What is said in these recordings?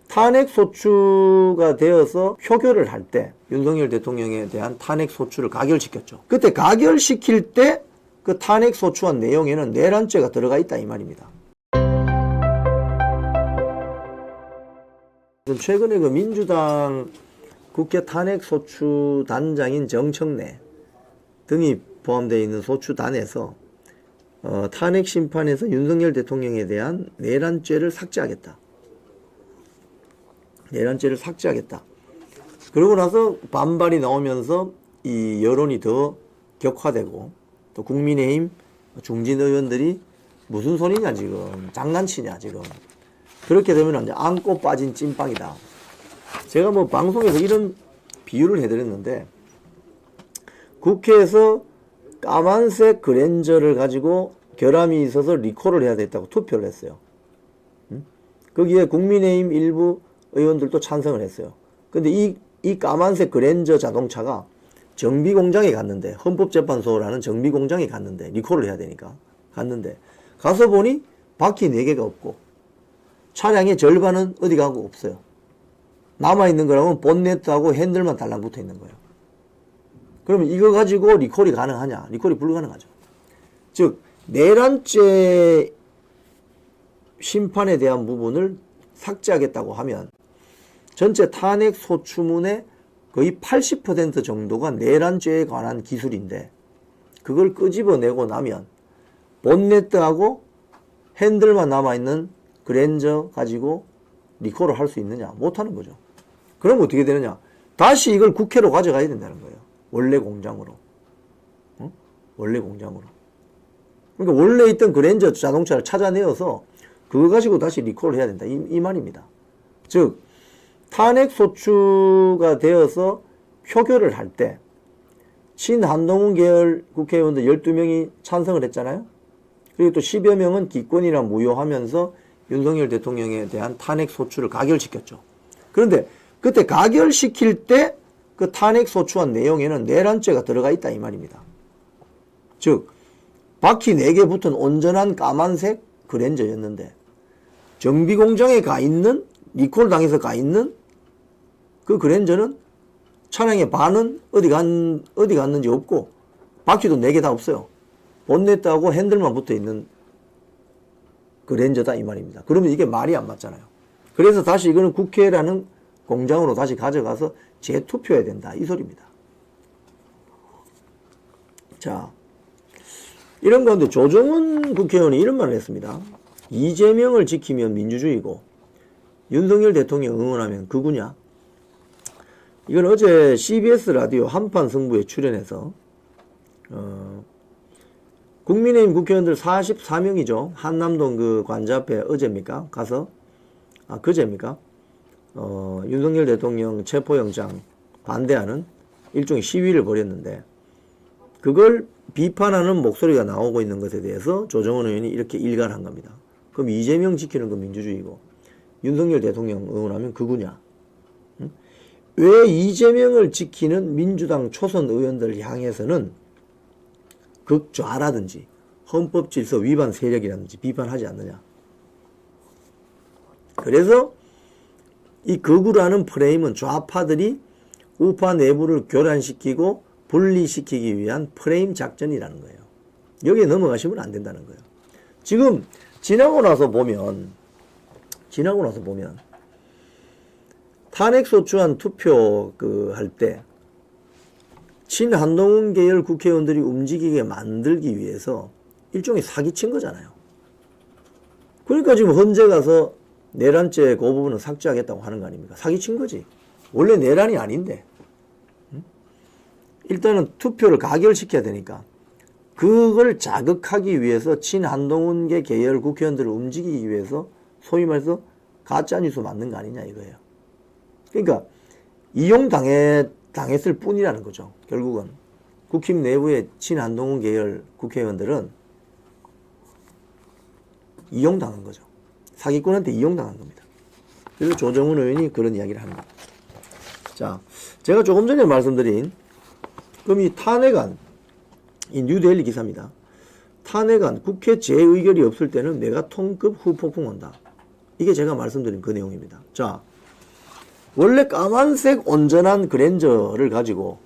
탄핵 소추가 되어서 표결을 할 때 윤석열 대통령에 대한 탄핵 소추를 가결시켰죠. 그때 가결시킬 때 그 탄핵 소추한 내용에는 내란죄가 들어가 있다 이 말입니다. 최근에 그 민주당 국회 탄핵 소추 단장인 정청래 등이 포함되어 있는 소추단에서 탄핵 심판에서 윤석열 대통령에 대한 내란죄를 삭제하겠다. 내란죄를 삭제하겠다. 그러고 나서 반발이 나오면서 이 여론이 더 격화되고 또 국민의힘 중진 의원들이 무슨 소리냐 지금 장난치냐 지금 그렇게 되면 이제 안고 빠진 찐빵이다. 제가 뭐 방송에서 이런 비유를 해드렸는데 국회에서 까만색 그랜저를 가지고 결함이 있어서 리콜을 해야 됐다고 투표를 했어요. 거기에 국민의힘 일부 의원들도 찬성을 했어요. 근데 이 까만색 그랜저 자동차가 정비공장에 갔는데 헌법재판소라는 정비공장에 갔는데 리콜을 해야 되니까 갔는데 가서 보니 바퀴 4개가 없고 차량의 절반은 어디 가고 없어요. 남아있는 거라면 본네트하고 핸들만 달랑 붙어 있는 거예요. 그러면 이거 가지고 리콜이 가능하냐? 리콜이 불가능하죠. 즉 내란죄 심판에 대한 부분을 삭제하겠다고 하면 전체 탄핵 소추문의 거의 80% 정도가 내란죄에 관한 기술인데 그걸 끄집어내고 나면 본네트하고 핸들만 남아있는 그랜저 가지고 리콜을 할 수 있느냐? 못하는 거죠. 그럼 어떻게 되느냐? 다시 이걸 국회로 가져가야 된다는 거예요. 원래 공장으로. 원래 공장으로. 그러니까 원래 있던 그랜저 자동차를 찾아내어서 그거 가지고 다시 리콜을 해야 된다. 이 말입니다. 즉 탄핵 소추가 되어서 표결을 할 때 친한동훈 계열 국회의원들 12명이 찬성을 했잖아요. 그리고 또 10여 명은 기권이나 무효하면서 윤석열 대통령에 대한 탄핵 소추를 가결시켰죠. 그런데 그때 가결시킬 때 그 탄핵 소추한 내용에는 내란죄가 들어가 있다 이 말입니다. 즉 바퀴 4개 붙은 온전한 까만색 그랜저였는데 정비공장에 가 있는 리콜 당해서 가 있는 그 그랜저는 차량의 반은 어디 갔는지 없고 바퀴도 4개 다 없어요. 본네트하고 핸들만 붙어 있는 그랜저다 이 말입니다. 그러면 이게 말이 안 맞잖아요. 그래서 다시 이거는 국회라는 공장으로 다시 가져가서 재투표해야 된다 이 소리입니다. 자, 이런 가운데 조정훈 국회의원이 이런 말을 했습니다. 이재명을 지키면 민주주의고 윤석열 대통령 응원하면 극우냐? 이건 어제 CBS 라디오 한판 승부에 출연해서 국민의힘 국회의원들 44명이죠. 한남동 그 관저 앞에 어제입니까? 가서 그제입니까? 윤석열 대통령 체포영장 반대하는 일종의 시위를 벌였는데 그걸 비판하는 목소리가 나오고 있는 것에 대해서 조정훈 의원이 이렇게 일갈한 겁니다. 그럼 이재명 지키는 건 민주주의고 윤석열 대통령 응원하면 극우냐? 응? 왜 이재명을 지키는 민주당 초선 의원들 향해서는 극좌라든지 헌법질서 위반 세력이라든지 비판하지 않느냐? 그래서 이 극우라는 프레임은 좌파들이 우파 내부를 교란시키고 분리시키기 위한 프레임 작전이라는 거예요. 여기에 넘어가시면 안 된다는 거예요. 지금 지나고 나서 보면 탄핵 소추안 투표 할 때 친한동훈 계열 국회의원들이 움직이게 만들기 위해서 일종의 사기친 거잖아요. 그러니까 지금 헌재 가서 내란죄 그 부분은 삭제하겠다고 하는 거 아닙니까? 사기친 거지. 원래 내란이 아닌데. 일단은 투표를 가결시켜야 되니까 그걸 자극하기 위해서 친한동훈계 계열 국회의원들을 움직이기 위해서 소위 말해서 가짜뉴스 만든 거 아니냐 이거예요. 그러니까 이용당했을 뿐이라는 거죠. 결국은 국힘 내부의 친한동훈 계열 국회의원들은 이용당한 거죠. 사기꾼한테 이용당한 겁니다. 그래서 조정훈 의원이 그런 이야기를 합니다. 자, 제가 조금 전에 말씀드린 그럼 이 탄핵안, 이 뉴데일리 기사입니다. 탄핵안, 국회 재의결이 없을 때는 메가톤급 후폭풍 온다. 이게 제가 말씀드린 그 내용입니다. 자, 원래 까만색 온전한 그랜저를 가지고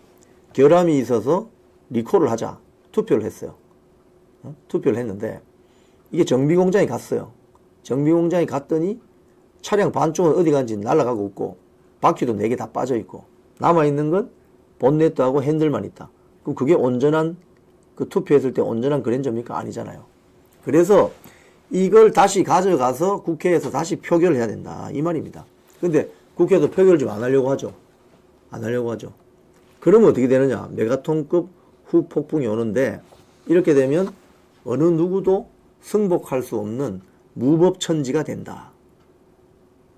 결함이 있어서 리콜을 하자 투표를 했어요. 투표를 했는데 이게 정비공장에 갔어요. 정비공장에 갔더니 차량 반쪽은 어디 간지 날아가고 있고 바퀴도 4개 다 빠져 있고 남아있는 건 본네트하고 핸들만 있다. 그럼 그게 온전한 그 투표했을 때 온전한 그랜저입니까? 아니잖아요. 그래서 이걸 다시 가져가서 국회에서 다시 표결을 해야 된다 이 말입니다. 근데 국회에서 표결을 좀 안 하려고 하죠. 안 하려고 하죠. 그러면 어떻게 되느냐? 메가톤급 후폭풍이 오는데 이렇게 되면 어느 누구도 승복할 수 없는 무법천지가 된다.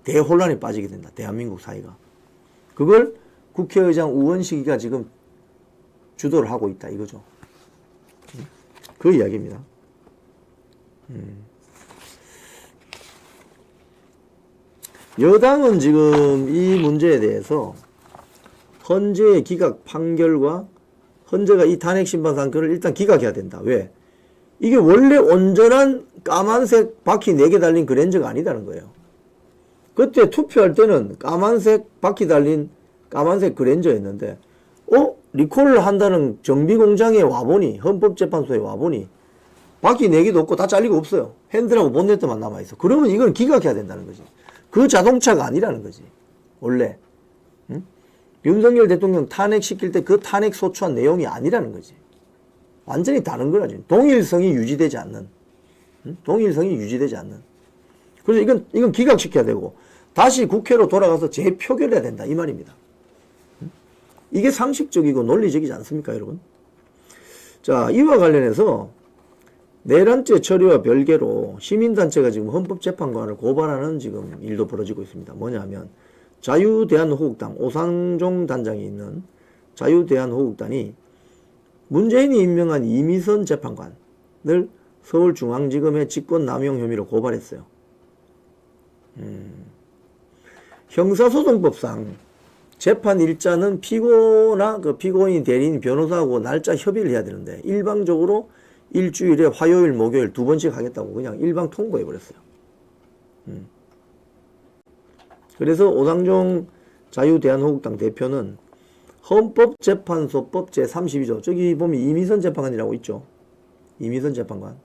대혼란에 빠지게 된다. 대한민국 사회가. 그걸 국회의장 우원식이가 지금 주도를 하고 있다 이거죠. 그 이야기입니다. 여당은 지금 이 문제에 대해서 헌재의 기각 판결과 헌재가 이 탄핵심판 사건을 일단 기각해야 된다. 왜? 이게 원래 온전한 까만색 바퀴 4개 달린 그랜저가 아니다는 거예요. 그때 투표할 때는 까만색 바퀴 달린 까만색 그랜저였는데 리콜을 한다는 정비공장에 와보니 헌법재판소에 와보니 바퀴 4개도 없고 다 잘리고 없어요. 핸들하고 본네트만 남아있어. 그러면 이건 기각해야 된다는 거지. 그 자동차가 아니라는 거지. 원래 윤석열 대통령 탄핵시킬 때 그 탄핵 소추한 내용이 아니라는 거지. 완전히 다른 거라지. 동일성이 유지되지 않는. 동일성이 유지되지 않는. 그래서 이건 기각시켜야 되고 다시 국회로 돌아가서 재표결해야 된다 이 말입니다. 이게 상식적이고 논리적이지 않습니까 여러분? 자, 이와 관련해서 내란죄 처리와 별개로 시민단체가 지금 헌법재판관을 고발하는 지금 일도 벌어지고 있습니다. 뭐냐면 자유대한호국당 오상종 단장이 있는 자유대한호국단이 문재인이 임명한 이미선 재판관을 서울중앙지검에 직권남용 혐의로 고발했어요. 형사소송법상 재판 일자는 피고나 그 피고인 대리인 변호사하고 날짜 협의를 해야 되는데 일방적으로 일주일에 화요일 목요일 2번씩 하겠다고 그냥 일방 통보해 버렸어요. 그래서 오상종 자유대한호국당 대표는 헌법재판소법 제32조 저기 보면 이미선 재판관이라고 있죠. 이미선 재판관.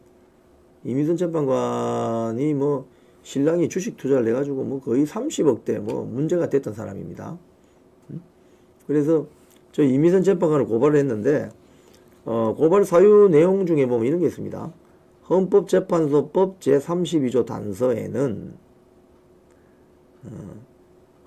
이미선 재판관이 뭐 신랑이 주식 투자를 해가지고 뭐 거의 30억대 뭐 문제가 됐던 사람입니다. 그래서 저 이미선 재판관을 고발을 했는데 고발 사유 내용 중에 보면 이런 게 있습니다. 헌법재판소법 제32조 단서에는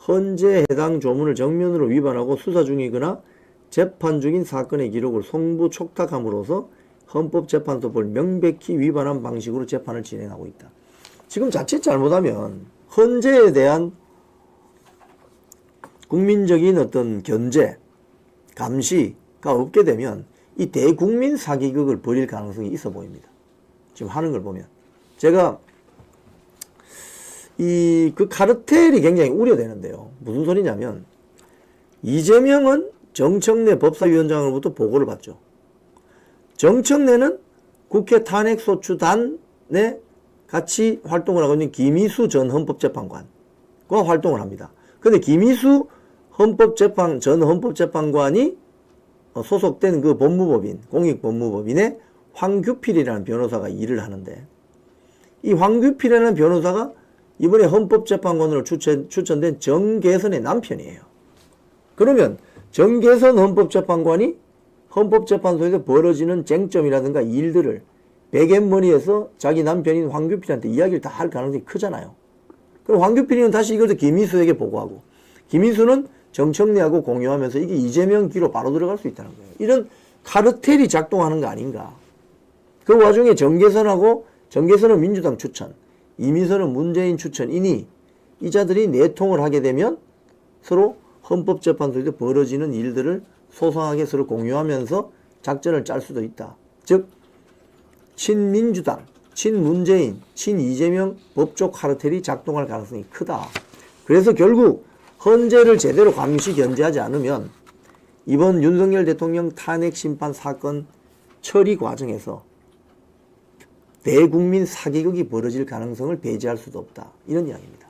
헌재 해당 조문을 정면으로 위반하고 수사 중이거나 재판 중인 사건의 기록을 송부 촉탁함으로써 헌법재판소법을 명백히 위반한 방식으로 재판을 진행하고 있다. 지금 자칫 잘못하면 헌재에 대한 국민적인 어떤 견제, 감시가 없게 되면 이 대국민 사기극을 벌일 가능성이 있어 보입니다. 지금 하는 걸 보면. 제가 그 카르텔이 굉장히 우려되는데요. 무슨 소리냐면 이재명은 정청래 법사위원장으로부터 보고를 받죠. 정청래는 국회 탄핵소추단에 같이 활동을 하고 있는 김희수 전 헌법재판관과 활동을 합니다. 근데 김희수 전 헌법재판관이 소속된 그 법무법인, 공익법무법인의 황규필이라는 변호사가 일을 하는데 이 황규필이라는 변호사가 이번에 헌법재판관으로 추천된 정계선의 남편이에요. 그러면 정계선 헌법재판관이 헌법재판소에서 벌어지는 쟁점이라든가 일들을 백앤머니에서 자기 남편인 황규필한테 이야기를 다 할 가능성이 크잖아요. 그럼 황규필이는 다시 이걸 김희수에게 보고하고 김희수는 정청래하고 공유하면서 이게 이재명 귀로 바로 들어갈 수 있다는 거예요. 이런 카르텔이 작동하는 거 아닌가. 그 와중에 정계선은 민주당 추천, 이미선은 문재인 추천이니 이자들이 내통을 하게 되면 서로 헌법재판소에서 벌어지는 일들을 소상하게 서로 공유하면서 작전을 짤 수도 있다. 즉 친민주당, 친문재인, 친이재명 법조 카르텔이 작동할 가능성이 크다. 그래서 결국 헌재를 제대로 감시 견제하지 않으면 이번 윤석열 대통령 탄핵 심판 사건 처리 과정에서 대국민 사기극이 벌어질 가능성을 배제할 수도 없다. 이런 이야기입니다.